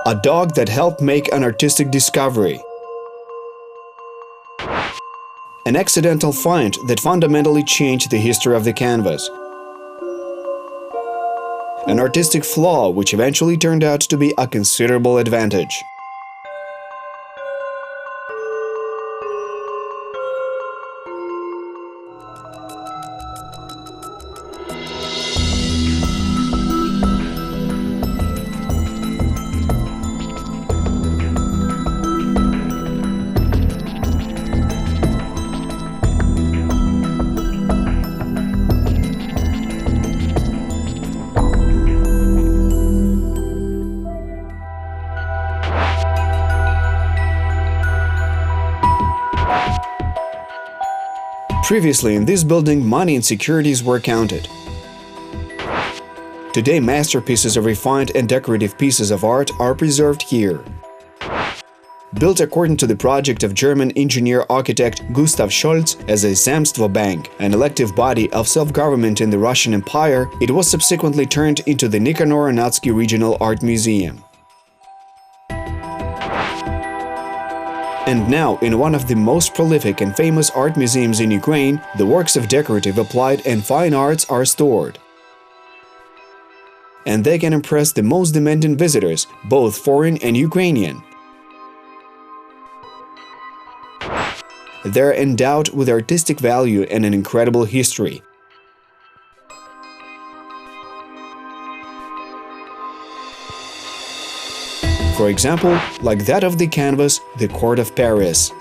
A dog that helped make an artistic discovery. An accidental find that fundamentally changed the history of the canvas. An artistic flaw which eventually turned out to be a considerable advantage. Previously, in this building, money and securities were counted. Today, masterpieces of refined and decorative pieces of art are preserved here. Built according to the project of German engineer-architect Gustav Scholz as a Zemstvo Bank, an elective body of self-government in the Russian Empire, it was subsequently turned into the Nicanor Anatsky Regional Art Museum. And now, in one of the most prolific and famous art museums in Ukraine, the works of decorative, applied and fine arts are stored. And they can impress the most demanding visitors, both foreign and Ukrainian. They're endowed with artistic value and an incredible history. For example, like that of the canvas, The Court of Paris.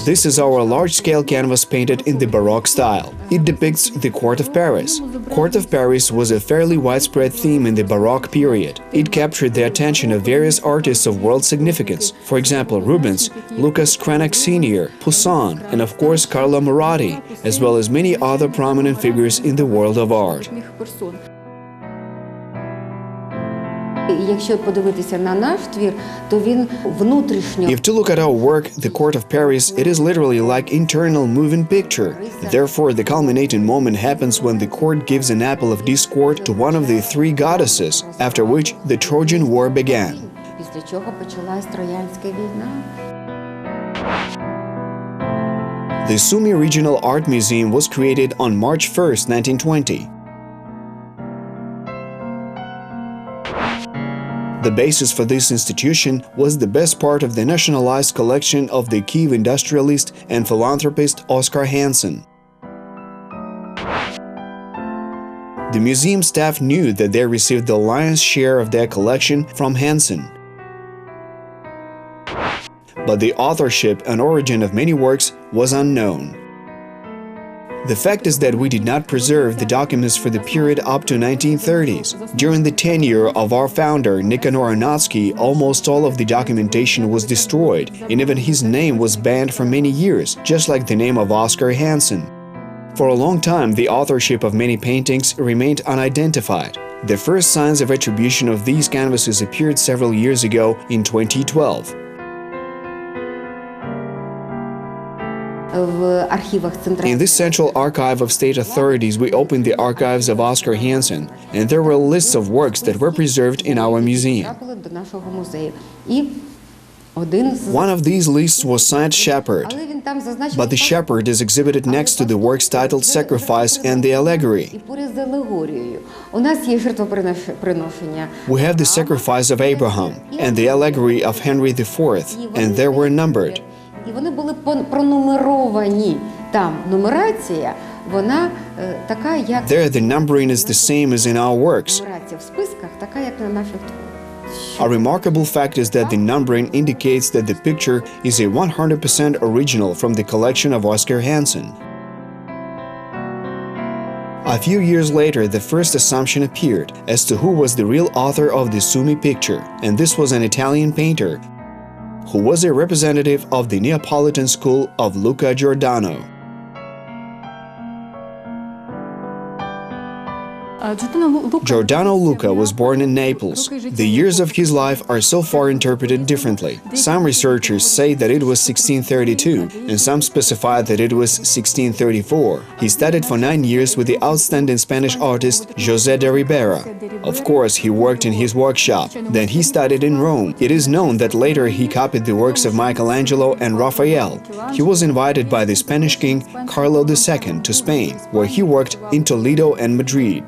This is our large-scale canvas painted in the Baroque style. It depicts the Court of Paris. Court of Paris was a fairly widespread theme in the Baroque period. It captured the attention of various artists of world significance, for example Rubens, Lucas Cranach Sr., Poussin, and of course Carlo Maratti, as well as many other prominent figures in the world of art. If to look at our work, The Court of Paris, it is literally like internal moving picture. Therefore, the culminating moment happens when the court gives an apple of discord to one of the three goddesses, after which the Trojan War began. The Sumy Regional Art Museum was created on March 1, 1920. The basis for this institution was the best part of the nationalized collection of the Kiev industrialist and philanthropist Oskar Hansen. The museum staff knew that they received the lion's share of their collection from Hansen. But the authorship and origin of many works was unknown. The fact is that we did not preserve the documents for the period up to 1930s. During the tenure of our founder, Nicanor Anatsky, almost all of the documentation was destroyed, and even his name was banned for many years, just like the name of Oskar Hansen. For a long time, the authorship of many paintings remained unidentified. The first signs of attribution of these canvases appeared several years ago in 2012. In this central archive of state authorities, we opened the archives of Oskar Hansen, and there were lists of works that were preserved in our museum. One of these lists was Saint Shepherd, but the shepherd is exhibited next to the works titled Sacrifice and the Allegory. We have the Sacrifice of Abraham and the Allegory of Henry IV, and they were numbered. There, the numbering is the same as in our works. A remarkable fact is that the numbering indicates that the picture is a 100% original from the collection of Oskar Hansen. A few years later, the first assumption appeared as to who was the real author of the Sumy picture, and this was an Italian painter who was a representative of the Neapolitan school of Luca Giordano. Giordano Luca was born in Naples. The years of his life are so far interpreted differently. Some researchers say that it was 1632, and some specify that it was 1634. He studied for 9 years with the outstanding Spanish artist José de Ribera. Of course, he worked in his workshop. Then he studied in Rome. It is known that later he copied the works of Michelangelo and Raphael. He was invited by the Spanish king Carlo II to Spain, where he worked in Toledo and Madrid.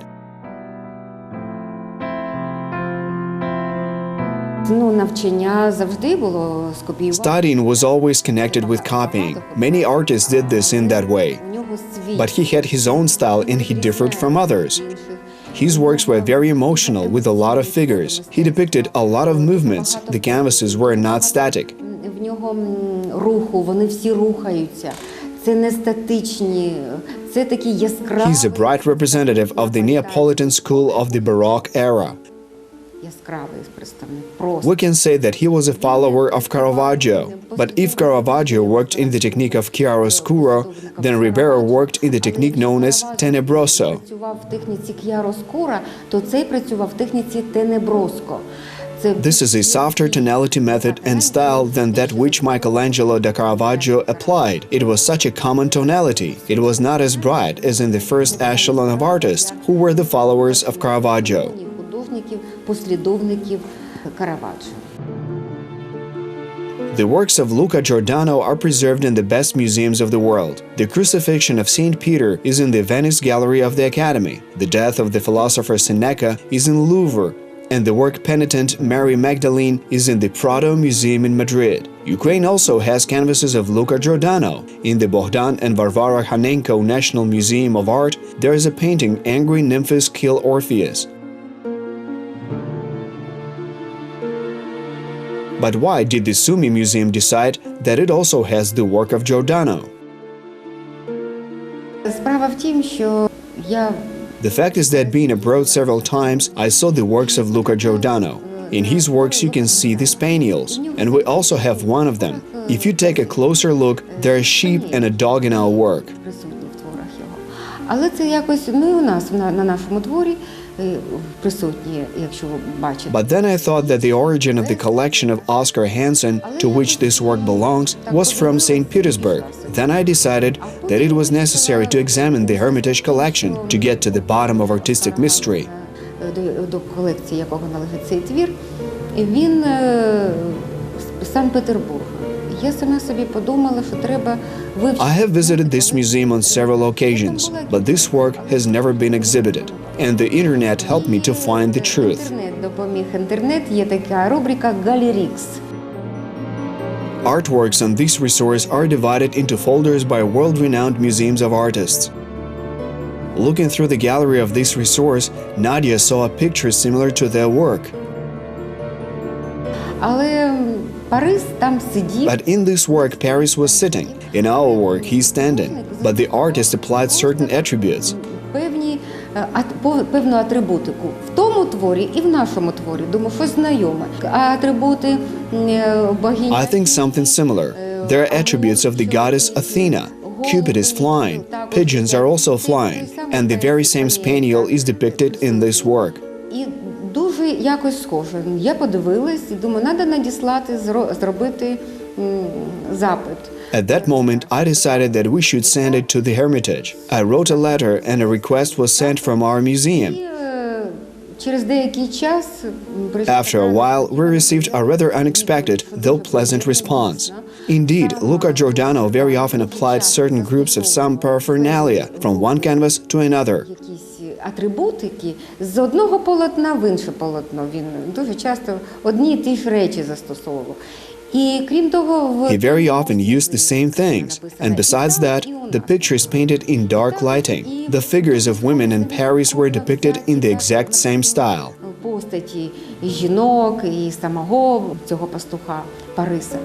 Studying was always connected with copying. Many artists did this in that way. But he had his own style and he differed from others. His works were very emotional with a lot of figures. He depicted a lot of movements. The canvases were not static. He's a bright representative of the Neapolitan school of the Baroque era. We can say that he was a follower of Caravaggio, but if Caravaggio worked in the technique of chiaroscuro, then Ribera worked in the technique known as tenebroso. This is a softer tonality method and style than that which Michelangelo da Caravaggio applied. It was such a common tonality. It was not as bright as in the first echelon of artists, who were the followers of Caravaggio. The works of Luca Giordano are preserved in the best museums of the world. The Crucifixion of St. Peter is in the Venice Gallery of the Academy. The death of the philosopher Seneca is in Louvre, and the work Penitent Mary Magdalene is in the Prado Museum in Madrid. Ukraine also has canvases of Luca Giordano. In the Bohdan and Varvara Hanenko National Museum of Art, there is a painting Angry Nymphs Kill Orpheus. But why did the Sumi Museum decide that it also has the work of Giordano? The fact is that being abroad several times, I saw the works of Luca Giordano. In his works you can see the spaniels, and we also have one of them. If you take a closer look, there are sheep and a dog in our work. But then I thought that the origin of the collection of Oscar Hansen, to which this work belongs, was from St. Petersburg. Then I decided that it was necessary to examine the Hermitage collection to get to the bottom of artistic mystery. I have visited this museum on several occasions, but this work has never been exhibited, and the internet helped me to find the truth. Artworks on this resource are divided into folders by world-renowned museums of artists. Looking through the gallery of this resource, Nadia saw a picture similar to their work. But in this work, Paris was sitting. In our work, he's standing. But the artist applied certain attributes. Певну атрибутику в тому творі і в нашому творі. Думаю, щось знайоме. А атрибути богині... I think something similar. There are attributes of the goddess Athena. Cupid is flying. Pigeons are also flying. And the very same spaniel is depicted in this work. І дуже якось схоже. Я подивилась і думаю, треба надіслати, зробити запит. At that moment, I decided that we should send it to the Hermitage. I wrote a letter and a request was sent from our museum. After a while, we received a rather unexpected, though pleasant response. Indeed, Luca Giordano very often applied certain groups of some paraphernalia from one canvas to another. Атрибутики з одного полотна в інше полотно. Він дуже часто одні і ті ж речі застосовував. He very often used the same things, and besides that, the pictures painted in dark lighting. The figures of women in Paris were depicted in the exact same style. Постаті жінок і самого цього пастуха Париса.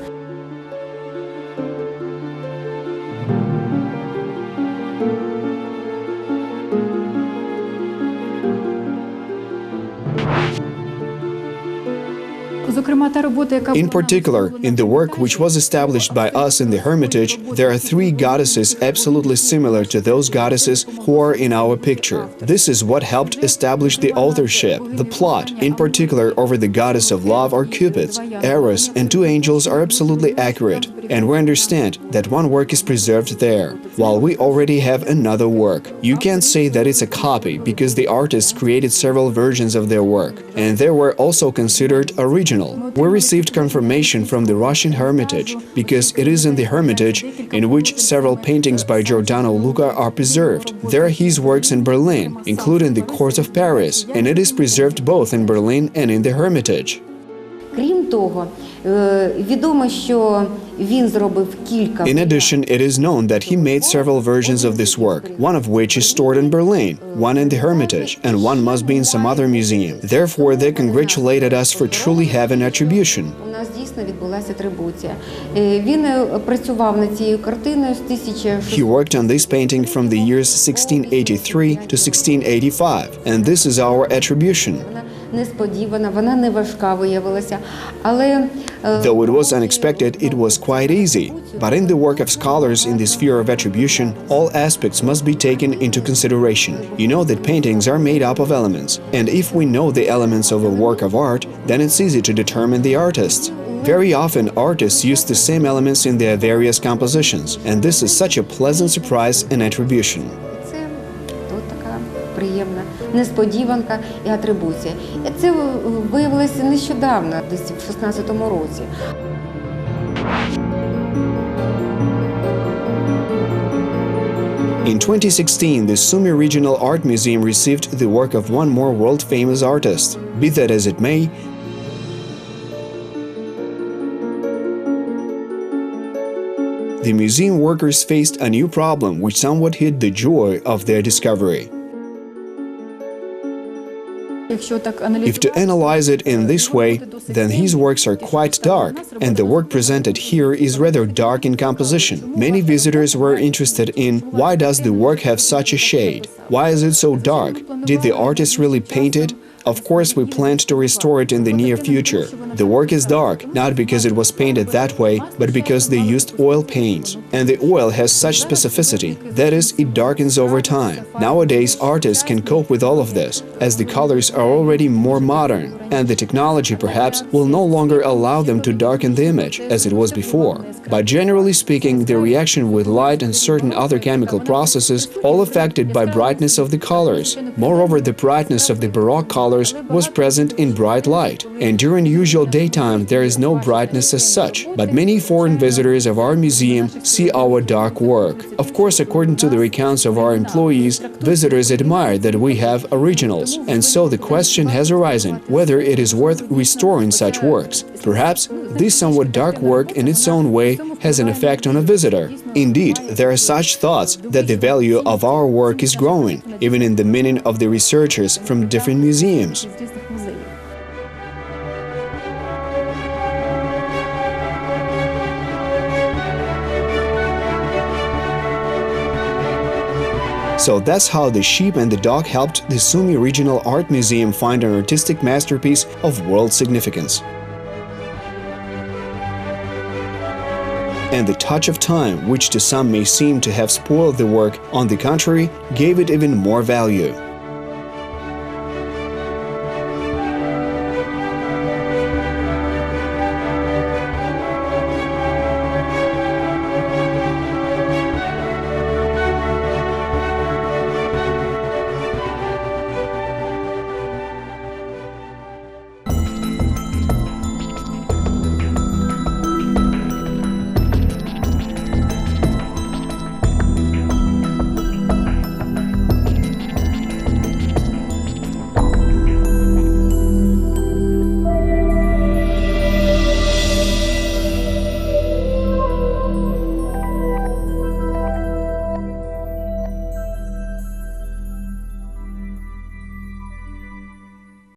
In particular, in the work which was established by us in the Hermitage, there are three goddesses absolutely similar to those goddesses who are in our picture. This is what helped establish the authorship. The plot, in particular over the goddess of love or Cupids, Eros, and two angels are absolutely accurate, and we understand that one work is preserved there, while we already have another work. You can't say that it's a copy, because the artists created several versions of their work, and they were also considered original. We received confirmation from the Russian Hermitage, because it is in the Hermitage in which several paintings by Giordano Luca are preserved. There are his works in Berlin, including the Court of Paris, and it is preserved both in Berlin and in the Hermitage. Крім того, відомо, що він зробив кілька. In addition, it is known that he made several versions of this work, one of which is stored in Berlin, one in the Hermitage, and one must be in some other museum. Therefore, they congratulated us for truly having attribution. У нас дійсно відбулася атрибуція. Він працював над цією картиною з 1600. He worked on this painting from the years 1683 to 1685, and this is our attribution. Несподівана, вона не важка виявилася, але Though it was unexpected, it was quite easy. But in the work of scholars in the sphere of attribution, all aspects must be taken into consideration. You know that paintings are made up of elements, and if we know the elements of a work of art, then it's easy to determine the artists. Very often, artists use the same elements in their various compositions, and this is such a pleasant surprise and attribution. це тут така приємна несподіванка і атрибуція. І це виявилося нещодавно, десь в 16-му році. In 2016, the Sumy Regional Art Museum received the work of one more world-famous artist. Be that as it may, the museum workers faced a new problem which somewhat hid the joy of their discovery. If to analyze it in this way, then his works are quite dark, and the work presented here is rather dark in composition. Many visitors were interested in why does the work have such a shade? Why is it so dark? Did the artist really paint it? Of course, we planned to restore it in the near future. The work is dark, not because it was painted that way, but because they used oil paints. And the oil has such specificity, that is, it darkens over time. Nowadays, artists can cope with all of this, as the colors are already more modern, and the technology perhaps will no longer allow them to darken the image, as it was before. But generally speaking, the reaction with light and certain other chemical processes all affected by brightness of the colors. Moreover, the brightness of the Baroque colors was present in bright light, and during usual daytime there is no brightness as such, but many foreign visitors of our museum see our dark work. Of course, according to the recounts of our employees, visitors admire that we have originals, and so the question has arisen whether it is worth restoring such works. Perhaps this somewhat dark work in its own way has an effect on a visitor. Indeed, there are such thoughts that the value of our work is growing, even in the meaning of the researchers from different museums. So that's how the sheep and the dog helped the Sumy Regional Art Museum find an artistic masterpiece of world significance. And the touch of time, which to some may seem to have spoiled the work, on the contrary, gave it even more value.